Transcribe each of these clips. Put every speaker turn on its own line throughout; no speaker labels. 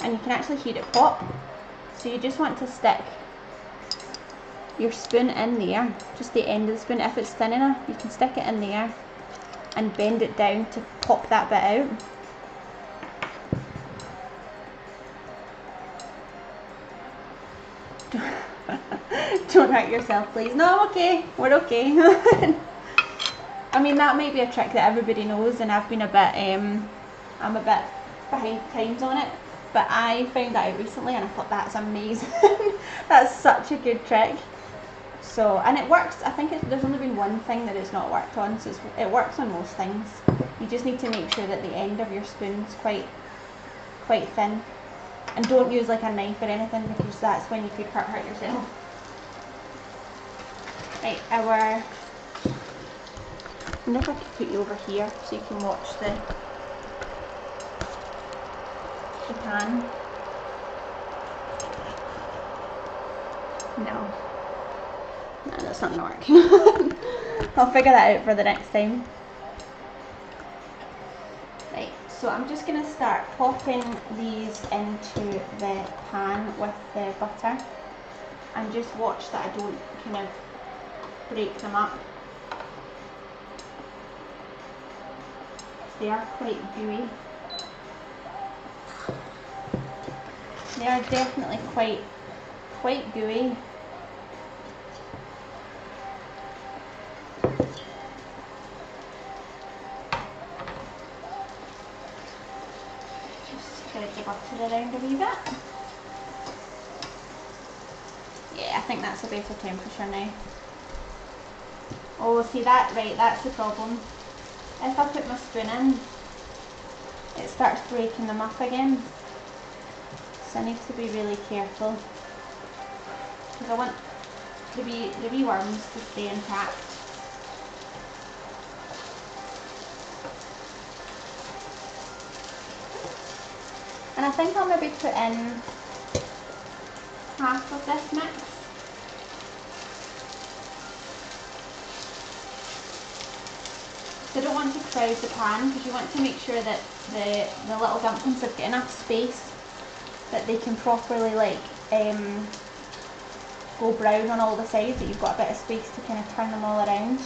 and you can actually hear it pop. So you just want to stick your spoon in there, just the end of the spoon. If it's thin enough, you can stick it in there and bend it down to pop that bit out. Don't hurt yourself, please. No, I'm okay. We're okay. I mean, that might be a trick that everybody knows, and I've been a bit, I'm a bit behind times on it. But I found that out recently, and I thought that's amazing. That's such a good trick. So, and it works. I think there's only been one thing that it's not worked on, so it works on most things. You just need to make sure that the end of your spoon's quite thin, and don't use like a knife or anything, because that's when you could hurt yourself. Right, I wonder if I could put you over here so you can watch the pan. No, that's not gonna work. I'll figure that out for the next time. Right, so I'm just gonna start popping these into the pan with the butter, and just watch that I don't kind of break them up. They are quite gooey. They are definitely quite gooey. Just spread the butter around a wee bit. Yeah, I think that's a better temperature now. Oh, see that? Right, that's the problem. If I put my spoon in, it starts breaking them up again. So I need to be really careful, because I want the wee worms to stay intact. And I think I'll maybe put in half of this mix. So I don't want to crowd the pan, because you want to make sure that the little dumplings have got enough space that they can properly go brown on all the sides, that you've got a bit of space to kind of turn them all around.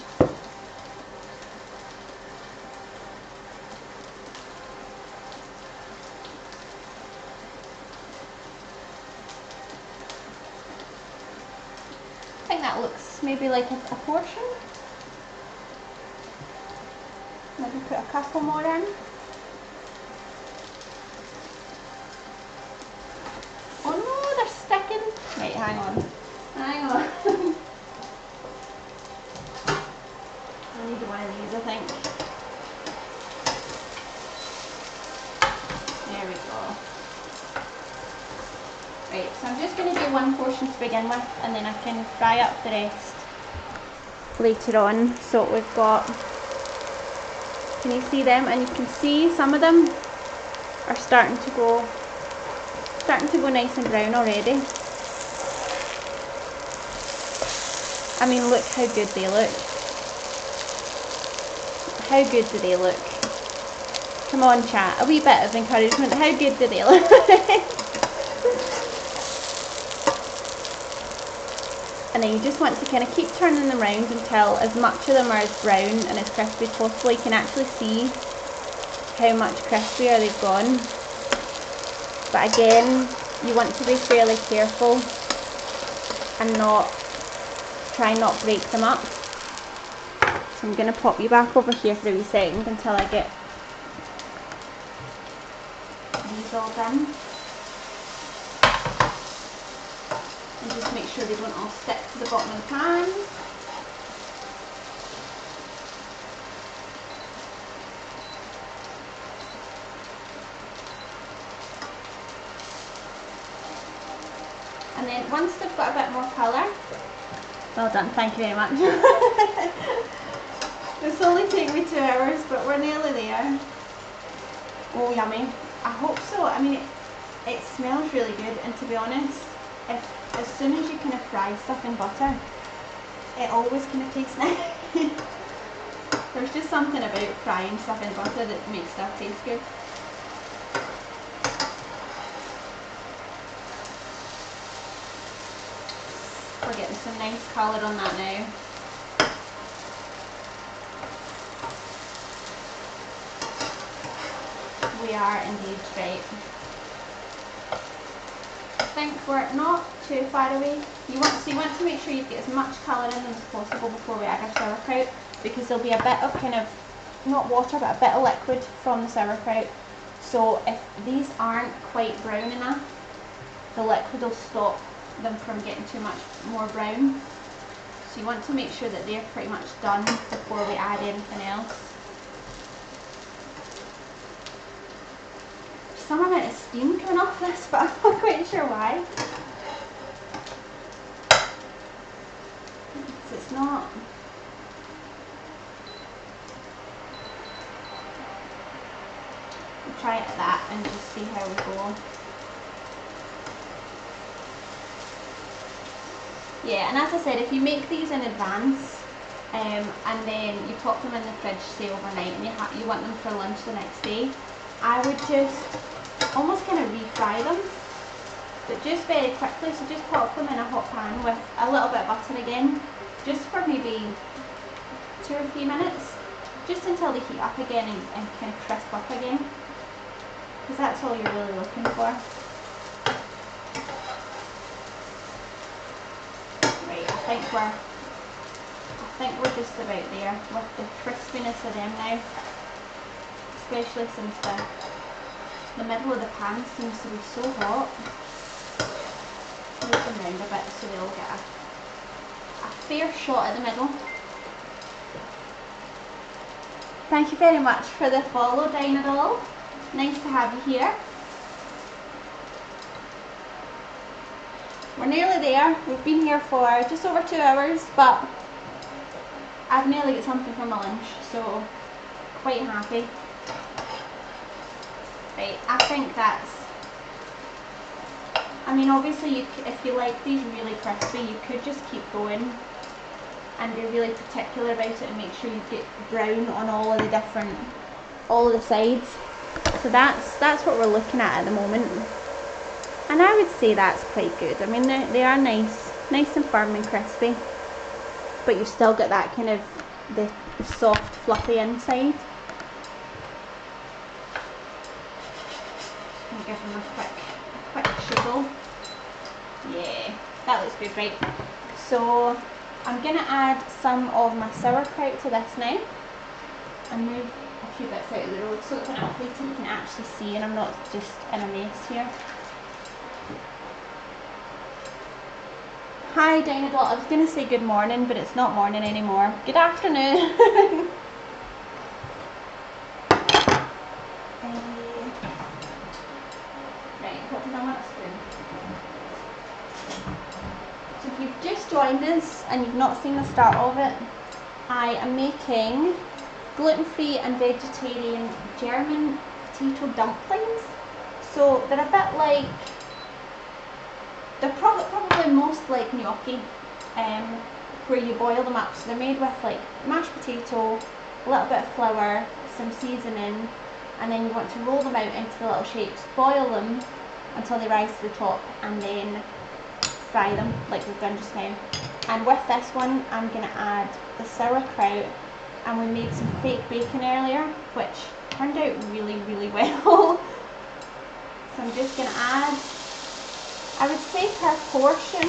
I think that looks maybe like a portion. Maybe put a couple more in. Oh no, they're sticking. Right, hang on. Hang on. I need one of these, I think. There we go. Right, so I'm just going to do one portion to begin with, and then I can fry up the rest later on. So we've got, can you see them? And you can see some of them are starting to go nice and brown already. I mean, look how good they look. How good do they look? Come on, chat, a wee bit of encouragement. How good do they look? And then you just want to kind of keep turning them around until as much of them are as brown and as crispy as possible. You can actually see how much crispier they've gone. But again, you want to be fairly careful and try not break them up. So I'm going to pop you back over here for a wee second until I get these all done. And just make sure they don't all stick to the bottom of the pan. And then once they've got a bit more colour, well done, thank you very much. It's only taken me 2 hours, but we're nearly there. Oh, yummy. I hope so. I mean, it smells really good, and to be honest, as soon as you kind of fry stuff in butter, it always kind of tastes nice. There's just something about frying stuff in butter that makes stuff taste good. We're getting some nice colour on that now. We are indeed right. I think we're not too far away. You want to make sure you get as much colour in them as possible before we add our sauerkraut, because there'll be a bit of kind of, not water, but a bit of liquid from the sauerkraut. So if these aren't quite brown enough, the liquid will stop them from getting too much more brown. So you want to make sure that they're pretty much done before we add anything else. Some amount of steam coming off this, but I'm not quite sure why. It's not. We'll try it at that and just see how we go. Yeah, and as I said, if you make these in advance and then you pop them in the fridge, say overnight, and you want them for lunch the next day, I would just almost kind of refry them, but just very quickly. So just pop them in a hot pan with a little bit of butter again, just for maybe 2 or 3 minutes, just until they heat up again and kind of crisp up again, because that's all you're really looking for. Right, I think we're just about there with the crispiness of them now, especially since the middle of the pan seems to be so hot. Move them round a bit so they all get a fair shot at the middle. Thank you very much for the follow, Dynadol. Nice to have you here. We're nearly there. We've been here for just over 2 hours, but I've nearly got something for my lunch, so quite happy. Right, I think that's, I mean, obviously if you like these really crispy, you could just keep going and be really particular about it and make sure you get brown on all of the sides. So that's what we're looking at the moment, and I would say that's quite good. I mean, they are nice and firm and crispy, but you've still got that kind of the soft fluffy inside. I'll give them a quick shuffle. Yeah, that looks good. Right, so I'm going to add some of my sauerkraut to this now and move a few bits out of the road so that when I plate it you can actually see and I'm not just in a mess here. Hi Dynadol, I was going to say good morning, but it's not morning anymore. Good afternoon. Right, what do I want a spoon? So if you've just joined us and you've not seen the start of it, I am making gluten-free and vegetarian German potato dumplings. So they're a bit like, they're probably most like gnocchi, where you boil them up. So they're made with like mashed potato, a little bit of flour, some seasoning, and then you want to roll them out into the little shapes, boil them until they rise to the top, and then fry them like we've done just now. And with this one I'm going to add the sauerkraut, and we made some fake bacon earlier which turned out really well. So I'm just going to add, I would say per portion,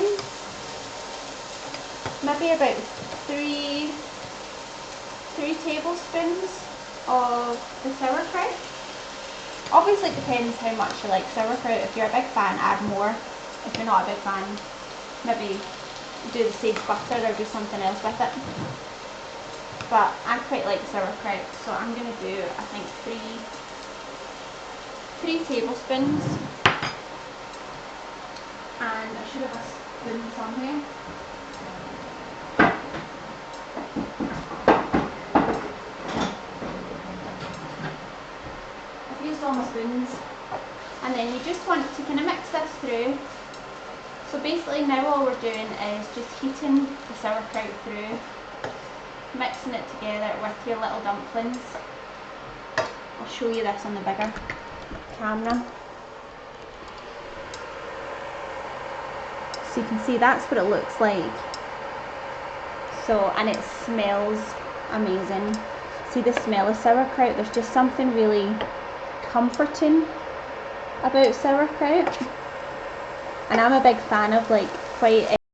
maybe about 3 tablespoons of the sauerkraut. Obviously it depends how much you like sauerkraut. If you're a big fan, add more. If you're not a big fan, maybe do the sage butter or do something else with it. But I quite like sauerkraut, so I'm going to do, I think, 3 tablespoons. And I should have a spoon somewhere. I've used all my spoons. And then you just want to kind of mix this through. So basically now all we're doing is just heating the sauerkraut through, mixing it together with your little dumplings. I'll show you this on the bigger camera. So you can see that's what it looks like. So, and it smells amazing. See the smell of sauerkraut? There's just something really comforting about sauerkraut. And I'm a big fan of like quite